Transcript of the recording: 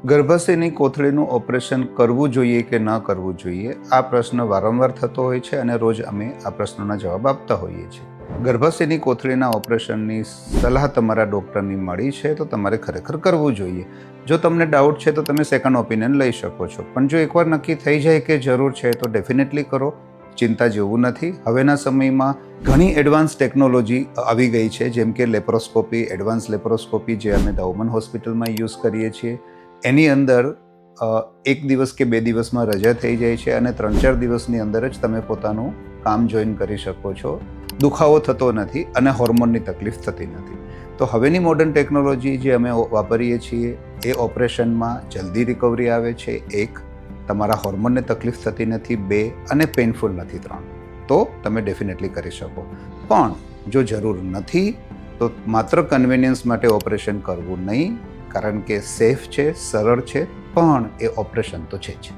ગર્ભાશયની કોથળીનું operation કરવું જોઈએ કે ન કરવું જોઈએ, આ પ્રશ્ન વારંવાર થતો હોય છે અને રોજ અમે આ પ્રશ્નોના જવાબ આપતા હોઈએ છીએ. ગર્ભાશયની કોથળીના ઓપરેશનની સલાહ તમારા ડૉક્ટરની મળી છે તો તમારે ખરેખર કરવું જોઈએ. જો તમને ડાઉટ છે તો તમે સેકન્ડ ઓપિનિયન લઈ શકો છો, પણ જો એકવાર નક્કી થઈ જાય કે જરૂર છે તો ડેફિનેટલી કરો. ચિંતા જેવું નથી. હવેના સમયમાં ઘણી એડવાન્સ ટેકનોલોજી આવી ગઈ છે, જેમ કે લેપ્રોસ્કોપી, એડવાન્સ લેપ્રોસ્કોપી, જે અમે દાઉમન હોસ્પિટલમાં યુઝ કરીએ છીએ. એની અંદર 1 દિવસ કે 2 દિવસમાં રજા થઈ જાય છે અને 3-4 દિવસની અંદર જ તમે પોતાનું કામ જોઈન કરી શકો છો. દુખાવો થતો નથી અને હોર્મોનની તકલીફ થતી નથી. તો હવેની મોડર્ન ટેકનોલોજી જે અમે વાપરીએ છીએ એ ઓપરેશનમાં જલ્દી રિકવરી આવે છે. 1, તમારા હોર્મોનને તકલીફ થતી નથી. 2, અને પેઇનફુલ નથી. 3, તો તમે ડેફિનેટલી કરી શકો. પણ જો જરૂર નથી તો માત્ર કન્વિનિયન્સ માટે ઓપરેશન કરવું નહીં, કારણ કે સેફ છે, સરળ છે, પણ એ ઓપરેશન તો છે જ.